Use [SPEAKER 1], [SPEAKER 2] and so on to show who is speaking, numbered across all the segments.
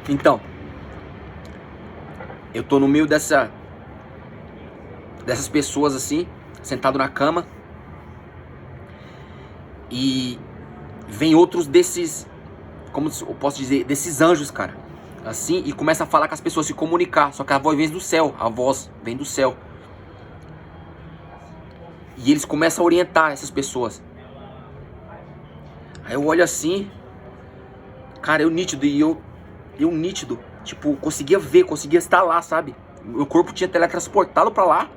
[SPEAKER 1] Então, eu tô no meio dessas pessoas assim, sentado na cama. E vem outros desses, como eu posso dizer, desses anjos, cara. Assim, e começa a falar com as pessoas, se comunicar. Só que a voz vem do céu, a voz vem do céu. E eles começam a orientar essas pessoas. Aí eu olho assim, cara, eu nítido, eu nítido, tipo, conseguia ver, conseguia estar lá, sabe? Meu corpo tinha teletransportado pra lá.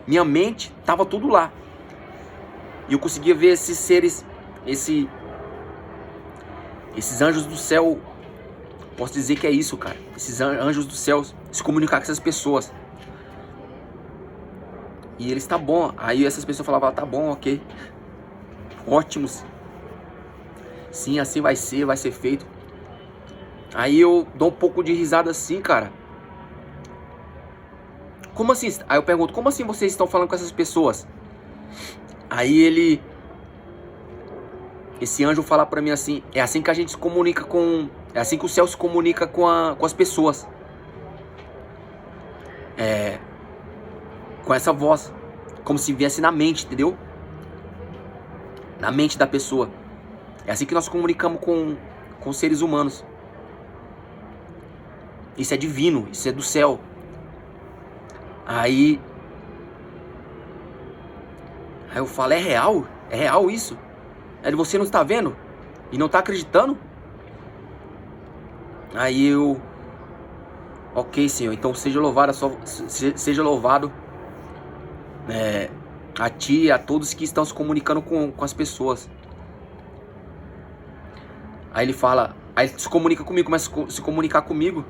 [SPEAKER 1] Minha mente tava tudo lá. E eu conseguia ver esses seres, esses anjos do céu. Posso dizer que é isso, cara. Esses anjos do céu se comunicar com essas pessoas. E eles, tá bom. Aí essas pessoas falavam, tá bom, ok. Ótimos. Sim, assim vai ser feito. Aí eu dou um pouco de risada assim, cara. Como assim? Aí eu pergunto, como assim vocês estão falando com essas pessoas? Aí esse anjo fala pra mim assim, é assim que a gente se comunica com... É assim que o céu se comunica com as pessoas. Com essa voz. Como se viesse na mente, entendeu? Na mente da pessoa. É assim que nós comunicamos com os seres humanos. Isso é divino, isso é do céu. Aí eu falo, é real? É real isso? Aí você não está vendo? E não está acreditando? Aí eu... Ok, Senhor, então seja louvado a Ti e a todos que estão se comunicando com as pessoas. Aí ele fala, aí ele se comunica comigo, começa a se comunicar comigo.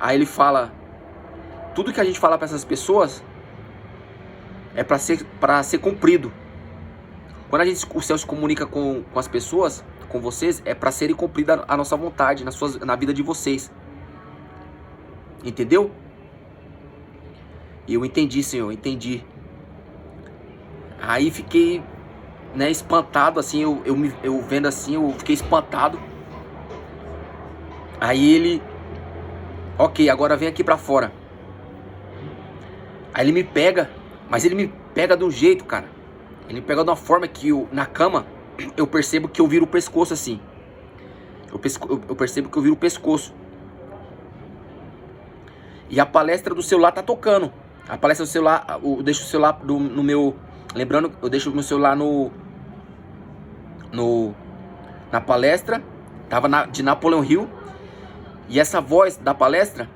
[SPEAKER 1] Aí ele fala, tudo que a gente fala para essas pessoas é para ser cumprido. Quando o céu se comunica com as pessoas, com vocês, é para serem cumprida a nossa vontade na vida de vocês. Entendeu? E eu entendi, Senhor, entendi. Aí fiquei, né, espantado, assim, eu vendo assim, eu fiquei espantado. Aí ele, ok, agora vem aqui pra fora. Aí ele me pega, mas ele me pega de um jeito, cara. Ele me pega de uma forma que na cama, eu percebo que eu viro o pescoço assim. Eu percebo que eu viro o pescoço. E a palestra do celular tá tocando. A palestra do celular, eu deixo o celular no meu... Lembrando, eu deixo o meu celular na palestra. Tava de Napoleon Hill. E essa voz da palestra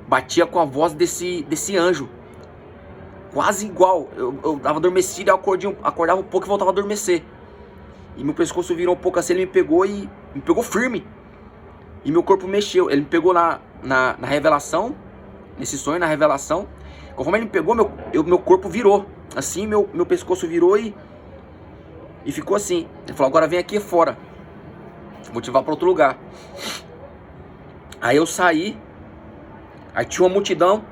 [SPEAKER 1] batia com a voz desse anjo. Quase igual. Eu tava adormecido, eu acordava um pouco e voltava a adormecer. E meu pescoço virou um pouco assim, ele me pegou firme. E meu corpo mexeu. Ele me pegou na revelação, nesse sonho, na revelação. Conforme ele me pegou, meu corpo virou. Assim, meu pescoço virou e ficou assim. Ele falou, agora vem aqui fora. Vou te levar para outro lugar. Aí eu saí. Aí tinha uma multidão.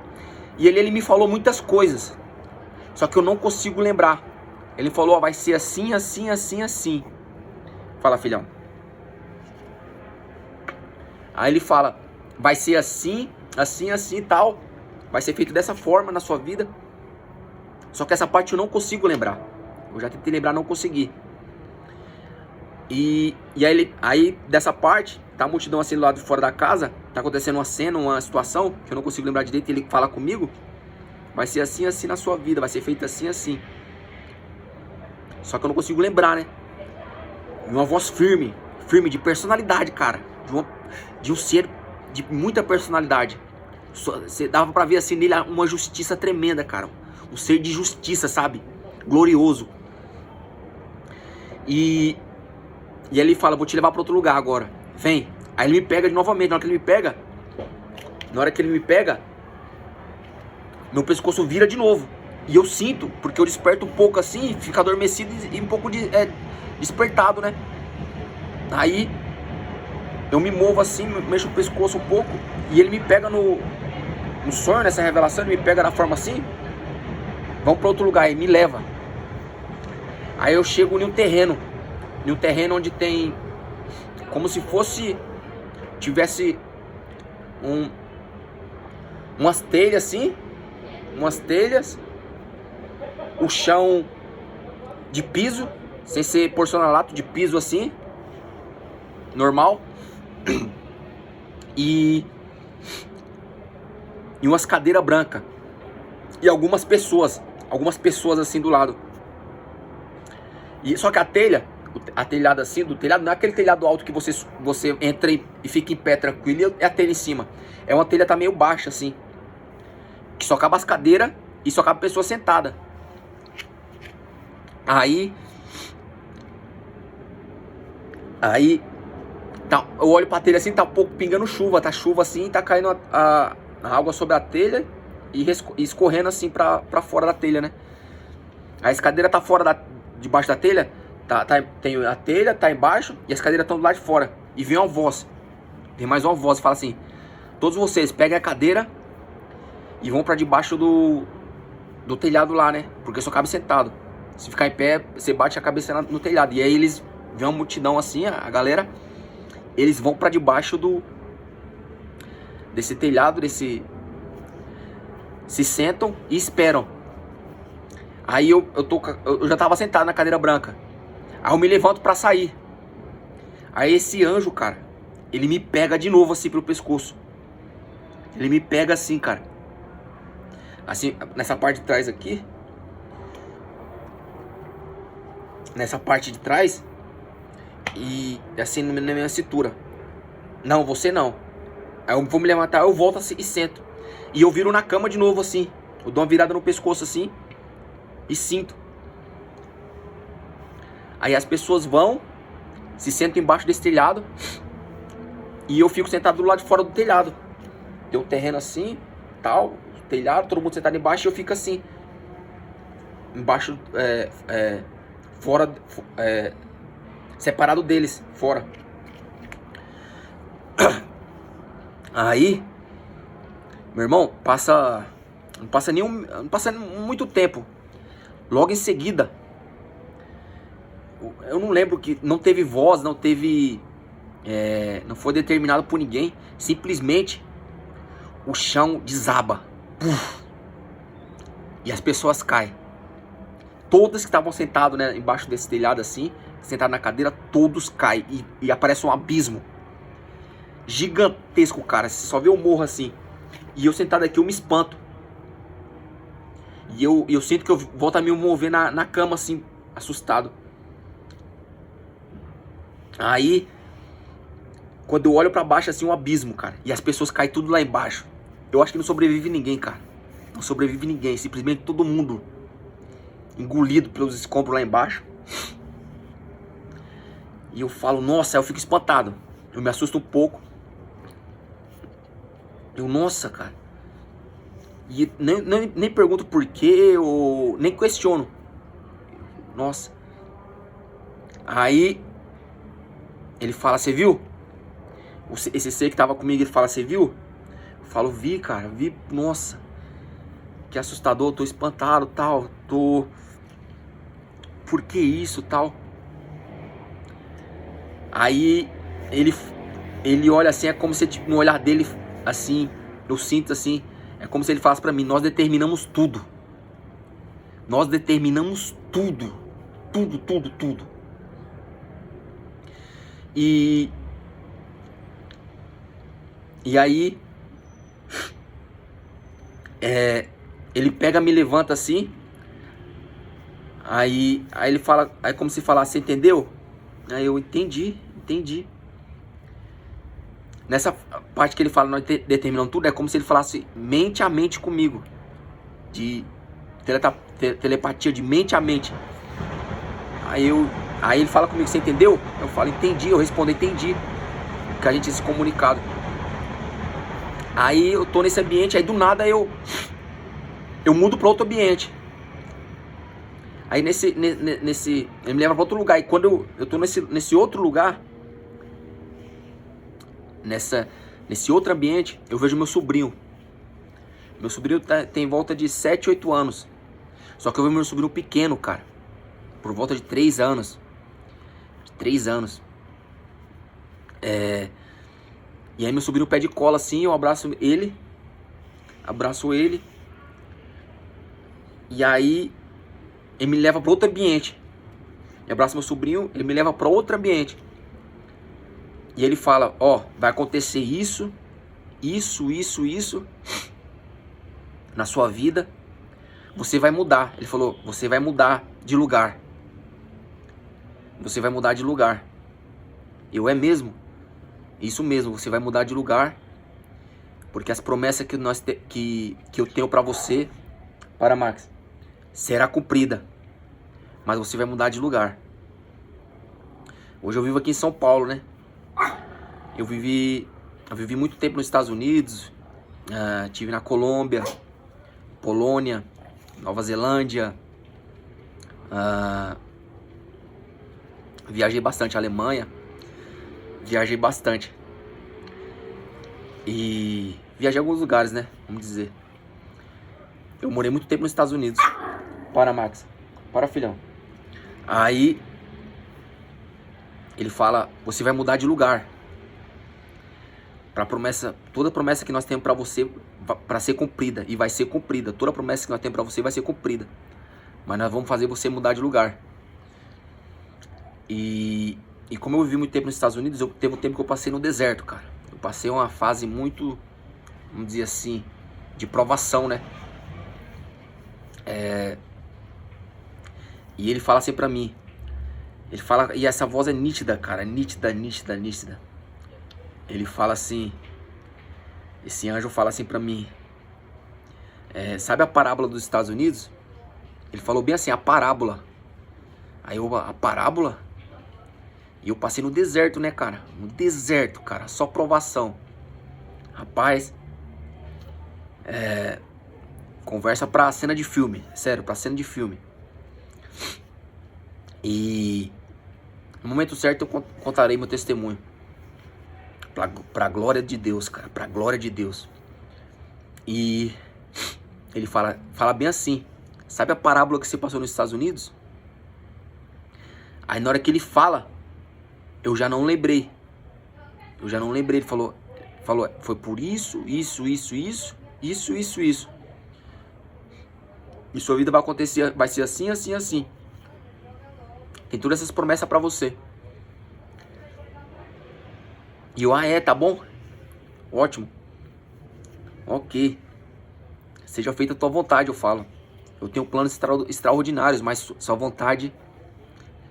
[SPEAKER 1] E ele me falou muitas coisas. Só que eu não consigo lembrar. Ele falou, ó, vai ser assim, assim, assim, assim. Fala, filhão. Aí ele fala, vai ser assim, assim, assim e tal. Vai ser feito dessa forma na sua vida. Só que essa parte eu não consigo lembrar. Eu já tentei lembrar, não consegui. E aí dessa parte, tá a multidão assim do lado de fora da casa. Tá acontecendo uma cena, uma situação que eu não consigo lembrar direito. Ele fala comigo. Vai ser assim, assim na sua vida. Vai ser feito assim, assim. Só que eu não consigo lembrar, né? E uma voz firme de personalidade, cara. De um ser de muita personalidade. Você dava pra ver assim nele uma justiça tremenda, cara. Um ser de justiça, sabe? Glorioso. E ele fala, vou te levar pra outro lugar agora. Vem. Aí ele me pega novamente. Na hora que ele me pega, meu pescoço vira de novo. E eu sinto, porque eu desperto um pouco assim, fico adormecido e um pouco despertado, né? Aí eu me movo assim, mexo o pescoço um pouco. E ele me pega no sonho, nessa revelação, ele me pega na forma assim. Vamos pra outro lugar, e me leva. Aí eu chego em um terreno onde tem como se fosse tivesse umas telhas assim, umas telhas, o chão de piso, sem ser porcelanato, de piso assim, normal, e umas cadeiras brancas, e algumas pessoas assim do lado. E só que a telhada assim, do telhado, não é aquele telhado alto que você entra e fica em pé tranquilo, é a telha em cima. É uma telha tá meio baixa assim, que só cabe as cadeiras e só cabe a pessoa sentada. Aí tá, eu olho pra telha assim, tá um pouco pingando chuva, tá chuva assim, tá caindo a água sobre a telha e escorrendo assim pra fora da telha, né? A escadeira tá fora debaixo da telha, tem a telha, tá embaixo e as cadeiras estão do lado de fora. E vem uma voz, vem mais uma voz e fala assim: todos vocês peguem a cadeira e vão pra debaixo do telhado lá, né? Porque só cabe sentado. Se ficar em pé, você bate a cabeça no telhado. E aí eles vêm uma multidão assim, a galera, eles vão pra debaixo desse telhado, se sentam e esperam. Aí eu já tava sentado na cadeira branca. Aí eu me levanto pra sair. Aí esse anjo, cara, ele me pega de novo assim pelo pescoço. Ele me pega assim, cara. Assim, nessa parte de trás aqui. Nessa parte de trás. E assim na minha cintura. Não, você não. Aí eu vou me levantar, eu volto assim e sento. E eu viro na cama de novo assim. Eu dou uma virada no pescoço assim. E sinto. Aí as pessoas vão, se sentam embaixo desse telhado. E eu fico sentado do lado de fora do telhado. Tem um terreno assim, tal, telhado, todo mundo sentado embaixo e eu fico assim. Embaixo, fora, separado deles, fora. Aí, meu irmão, não passa muito tempo. Logo em seguida, eu não lembro que não teve voz, não foi determinado por ninguém. Simplesmente o chão desaba. Puf, e as pessoas caem. Todas que estavam sentadas, né, embaixo desse telhado assim, sentados na cadeira, todos caem. E aparece um abismo gigantesco, cara. Você só vê o morro assim. E eu sentado aqui, eu me espanto. E eu sinto que eu volto a me mover na cama assim, assustado. Aí, quando eu olho pra baixo assim, um abismo, cara. E as pessoas caem tudo lá embaixo. Eu acho que não sobrevive ninguém, cara. Não sobrevive ninguém. Simplesmente todo mundo engolido pelos escombros lá embaixo. E eu falo, nossa, eu fico espantado. Eu me assusto um pouco. Nossa, cara. E nem pergunto por quê, ou nem questiono. Nossa. Aí ele fala, você viu? Esse ser que tava comigo, ele fala, você viu? Eu falo, vi, cara, vi. Nossa, que assustador, tô espantado, tal. Por que isso, tal? Aí ele olha assim, é como se tipo, no olhar dele, assim, eu sinto assim, é como se ele falasse pra mim, nós determinamos tudo. Nós determinamos tudo. Tudo. E aí ele pega, me levanta assim. Aí ele fala, aí como se falasse, você entendeu? Aí eu entendi. Nessa parte que ele fala, nós determinamos tudo, é como se ele falasse mente a mente comigo. De telepatia, de mente a mente. Aí ele fala comigo, você entendeu? Eu falo, entendi, eu respondo, entendi. Que a gente tinha se comunicado. Aí eu tô nesse ambiente, aí do nada eu mudo para outro ambiente. Aí ele me leva para outro lugar. E quando eu tô nesse outro lugar, nesse outro ambiente, eu vejo meu sobrinho. Meu sobrinho tem em volta de 7, 8 anos. Só que eu vejo meu sobrinho pequeno, cara. Por volta de 3 anos. E aí meu sobrinho pede cola assim, eu abraço ele. E aí ele me leva para outro ambiente. Eu abraço meu sobrinho, ele me leva para outro ambiente. E ele fala, ó, vai acontecer isso na sua vida. Você vai mudar. Ele falou, você vai mudar de lugar. Você vai mudar de lugar. Eu, é mesmo? Isso mesmo, você vai mudar de lugar. Porque as promessas que eu tenho para você, para Max, será cumprida. Mas você vai mudar de lugar. Hoje eu vivo aqui em São Paulo, né? Eu vivi muito tempo nos Estados Unidos. Tive na Colômbia, Polônia, Nova Zelândia. Viajei bastante, Alemanha. Viajei bastante. E viajei em alguns lugares, né? Vamos dizer. Eu morei muito tempo nos Estados Unidos. Para, Max. Para, filhão. Aí ele fala, você vai mudar de lugar. Pra promessa, toda promessa que nós temos pra você, pra ser cumprida. E vai ser cumprida. Toda promessa que nós temos pra você vai ser cumprida. Mas nós vamos fazer você mudar de lugar. E como eu vivi muito tempo nos Estados Unidos, teve um tempo que eu passei no deserto, cara. Eu passei uma fase muito, vamos dizer assim, de provação, né? E ele fala assim pra mim. Ele fala, e essa voz é nítida, cara. Nítida. Ele fala assim, esse anjo fala assim pra mim. Sabe a parábola dos Estados Unidos? Ele falou bem assim, a parábola. Aí eu, a parábola? E eu passei no deserto, né, cara? No deserto, cara. Só provação. Rapaz. Conversa pra cena de filme. Sério, pra cena de filme. E no momento certo eu contarei meu testemunho. Pra glória de Deus, cara. Pra glória de Deus. E ele fala bem assim. Sabe a parábola que você passou nos Estados Unidos? Aí na hora que ele fala, eu já não lembrei. Ele falou, foi por isso. E sua vida vai acontecer, vai ser assim. Tem todas essas promessas pra você. E eu, tá bom? Ótimo. Ok. Seja feita a tua vontade, eu falo. Eu tenho planos extraordinários, mas sua vontade,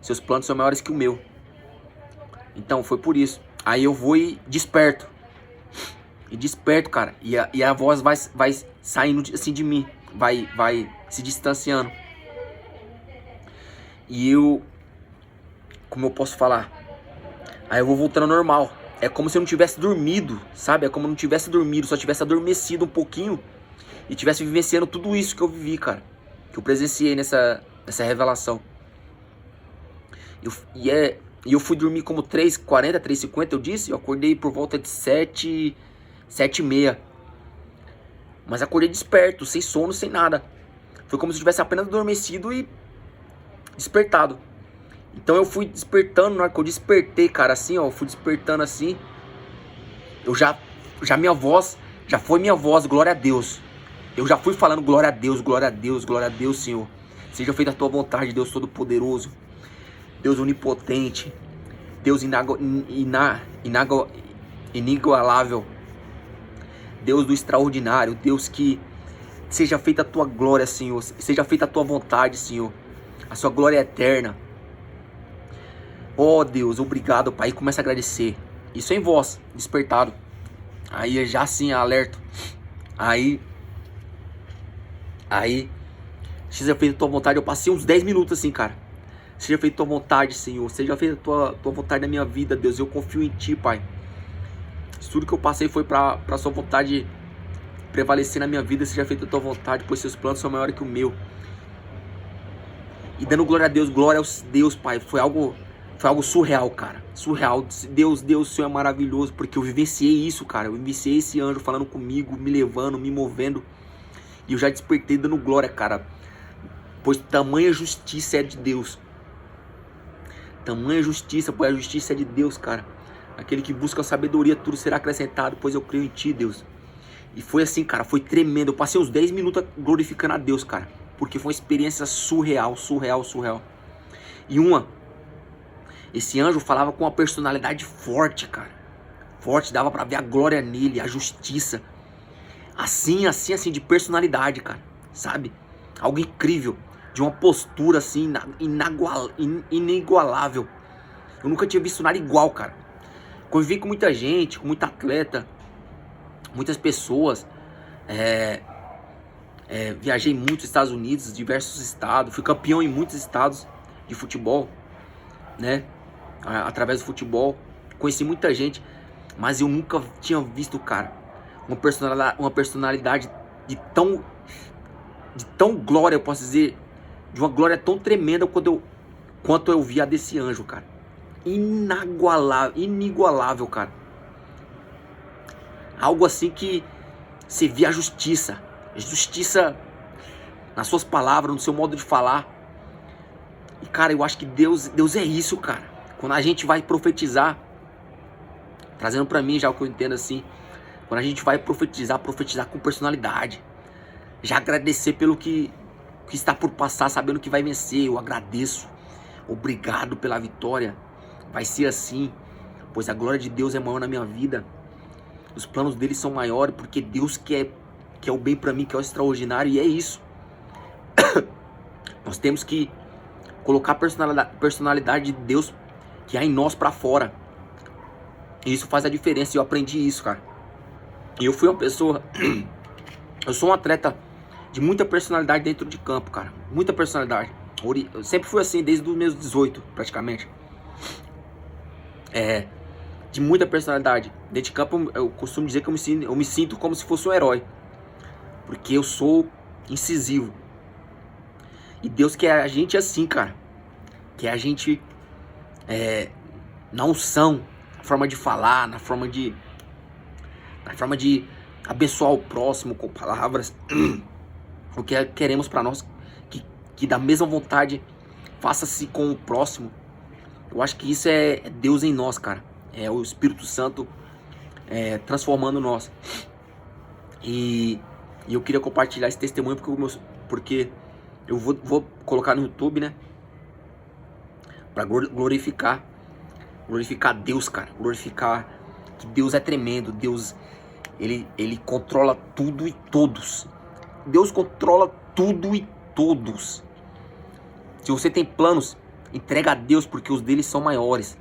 [SPEAKER 1] seus planos são maiores que o meu. Então, foi por isso. Aí eu vou e desperto. Cara. E a voz vai saindo assim de mim. Vai se distanciando. E eu... Como eu posso falar? Aí eu vou voltando ao normal. É como se eu não tivesse dormido, sabe? É como se eu não tivesse dormido, só tivesse adormecido um pouquinho. E tivesse vivenciando tudo isso que eu vivi, cara. Que eu presenciei nessa revelação. E eu fui dormir como 3h40, 3h50, eu disse. Eu acordei por volta de 7h30. Mas acordei desperto, sem sono, sem nada. Foi como se eu tivesse apenas adormecido e despertado. Então eu fui despertando, na hora que eu despertei, cara, assim, ó. Eu fui despertando assim. Eu já minha voz, já foi minha voz, glória a Deus. Eu já fui falando glória a Deus, Senhor. Seja feita a tua vontade, Deus Todo-Poderoso. Deus Onipotente. Deus inigualável. Deus do extraordinário. Deus que seja feita a tua glória, Senhor. Seja feita a tua vontade, Senhor. A sua glória é eterna. Oh Deus, obrigado, Pai. E começa a agradecer. Isso em voz, despertado. Aí já assim, alerta. Aí, seja feita a tua vontade. Eu passei uns 10 minutos assim, cara. Seja feita a tua vontade, Senhor. Seja feita a tua vontade na minha vida, Deus. Eu confio em Ti, Pai. Isso tudo que eu passei foi pra sua vontade prevalecer na minha vida. Seja feita a tua vontade, pois seus planos são maiores que o meu. E dando glória a Deus, glória a Deus, Pai. Foi algo surreal, cara. Surreal. Deus, o Senhor é maravilhoso. Porque eu vivenciei isso, cara. Eu vivenciei esse anjo falando comigo, me levando, me movendo. E eu já despertei dando glória, cara. Pois tamanha justiça é de Deus. Tamanha justiça, pois a justiça é de Deus, cara. Aquele que busca a sabedoria, tudo será acrescentado, pois eu creio em ti, Deus. E foi assim, cara, foi tremendo. Eu passei uns 10 minutos glorificando a Deus, cara. Porque foi uma experiência surreal. E esse anjo falava com uma personalidade forte, cara. Forte, dava pra ver a glória nele, a justiça. Assim, de personalidade, cara. Sabe? Algo incrível. De uma postura assim, inigualável. Eu nunca tinha visto nada igual, cara. Convivi com muita gente, com muita atleta, muitas pessoas. Viajei muito nos Estados Unidos, diversos estados. Fui campeão em muitos estados de futebol, né? Através do futebol. Conheci muita gente, mas eu nunca tinha visto, cara, uma personalidade de tão glória, eu posso dizer, de uma glória tão tremenda quanto eu vi a desse anjo, cara. Inigualável, cara. Algo assim que você via a justiça nas suas palavras, no seu modo de falar. E, cara, eu acho que Deus é isso, cara. Quando a gente vai profetizar, trazendo pra mim já o que eu entendo assim, quando a gente vai profetizar com personalidade, já agradecer pelo que está por passar, sabendo que vai vencer. Eu agradeço, obrigado pela vitória, vai ser assim, pois a glória de Deus é maior na minha vida. Os planos dele são maiores, porque Deus quer o bem pra mim, que é o extraordinário, e é isso. Nós temos que colocar a personalidade de Deus que há em nós pra fora. E isso faz a diferença, e eu aprendi isso, cara. E eu fui uma pessoa... eu sou um atleta de muita personalidade dentro de campo, cara. Muita personalidade. Eu sempre fui assim, desde os meus 18, praticamente. De muita personalidade. Dentro de campo, eu costumo dizer que eu me sinto como se fosse um herói. Porque eu sou incisivo. E Deus quer a gente assim, cara. Quer a gente na unção, na forma de falar, na forma de abençoar o próximo com palavras. O que queremos para nós, que da mesma vontade faça-se com o próximo. Eu acho que isso é Deus em nós, cara. É o Espírito Santo transformando nós. E eu queria compartilhar esse testemunho porque eu vou colocar no YouTube, né? Pra glorificar Deus, cara. Glorificar que Deus é tremendo. Deus, ele controla tudo e todos. Deus controla tudo e todos. Se você tem planos, entrega a Deus, porque os deles são maiores.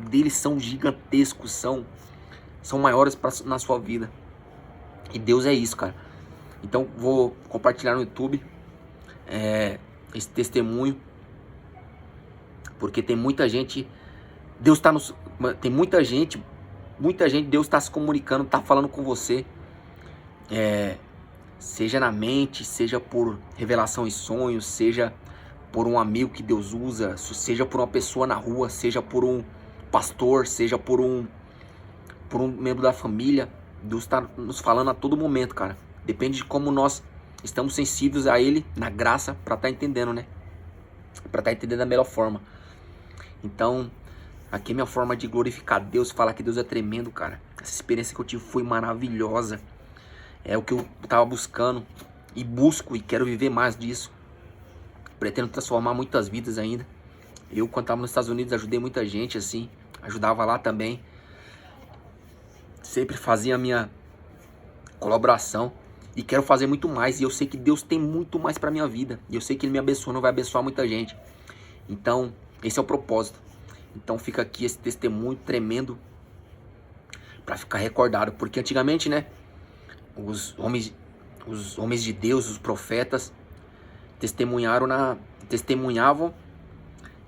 [SPEAKER 1] Os deles são gigantescos, são maiores na sua vida. E Deus é isso, cara. Então vou compartilhar no YouTube esse testemunho, porque tem muita gente, tem muita gente, Deus está se comunicando, está falando com você, seja na mente, seja por revelação e sonhos, seja por um amigo que Deus usa, seja por uma pessoa na rua, seja por um pastor, seja por um membro da família. Deus está nos falando a todo momento, cara. Depende de como nós estamos sensíveis a Ele, na graça, para estar entendendo, né? Para estar entendendo da melhor forma. Então, aqui é minha forma de glorificar Deus, falar que Deus é tremendo, cara. Essa experiência que eu tive foi maravilhosa. É o que eu estava buscando e busco e quero viver mais disso. Pretendo transformar muitas vidas ainda. Eu, quando estava nos Estados Unidos, ajudei muita gente, assim. Ajudava lá também. Sempre fazia a minha colaboração. E quero fazer muito mais. E eu sei que Deus tem muito mais para minha vida. E eu sei que Ele me abençoa, não vai abençoar muita gente. Então, esse é o propósito. Então fica aqui esse testemunho tremendo para ficar recordado. Porque antigamente, né, os homens de Deus, os profetas, testemunhavam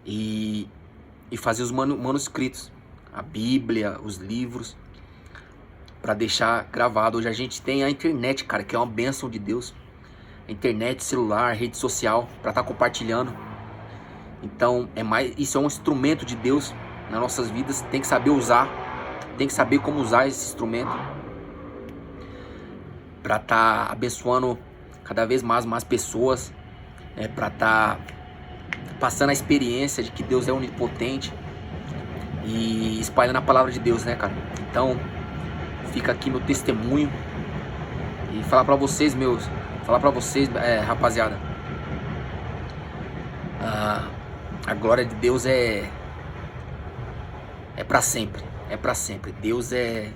[SPEAKER 1] e faziam os manuscritos, a Bíblia, os livros, para deixar gravado. Hoje a gente tem a internet, cara, que é uma bênção de Deus. Internet, celular, rede social, para estar compartilhando. Então, isso é um instrumento de Deus nas nossas vidas. Tem que saber usar, tem que saber como usar esse instrumento para estar abençoando cada vez mais pessoas, para estar passando a experiência de que Deus é onipotente e espalhando a palavra de Deus, né, cara? Então, fica aqui meu testemunho e falar pra vocês, rapaziada, a glória de Deus é pra sempre, é pra sempre. Deus é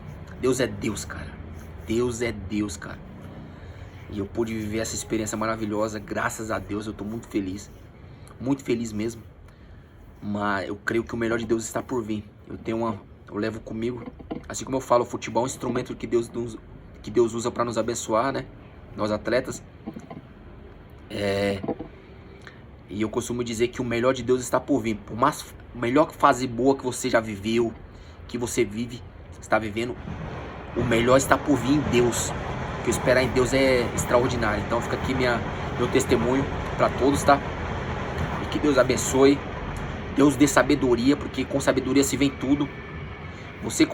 [SPEAKER 1] Deus, cara. Deus é Deus, cara. E eu pude viver essa experiência maravilhosa, graças a Deus. Eu tô muito feliz mesmo. Mas eu creio que o melhor de Deus está por vir. Eu levo comigo, assim como eu falo, o futebol é um instrumento que Deus usa para nos abençoar, né? Nós atletas. E eu costumo dizer que o melhor de Deus está por vir. Por mais melhor fase boa que você já viveu, que você está vivendo, o melhor está por vir em Deus. O que eu esperar em Deus é extraordinário. Então fica aqui meu testemunho para todos, tá? E que Deus abençoe. Deus dê sabedoria, porque com sabedoria se vem tudo. Você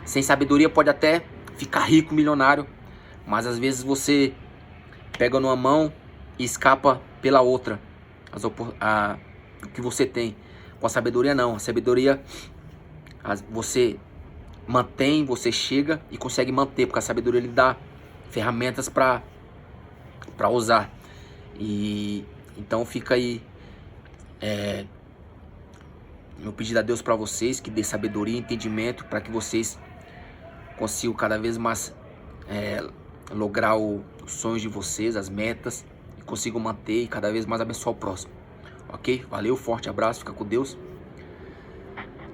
[SPEAKER 1] sem sabedoria pode até ficar rico, milionário, mas às vezes você pega numa mão e escapa pela outra o que você tem. Com a sabedoria não. A sabedoria você mantém, você chega e consegue manter, porque a sabedoria lhe dá ferramentas para usar. E então fica aí meu pedido a Deus para vocês, que dê sabedoria e entendimento para que vocês consigam cada vez mais lograr os sonhos de vocês, as metas, e consigam manter e cada vez mais abençoar o próximo. Ok? Valeu, forte abraço, fica com Deus.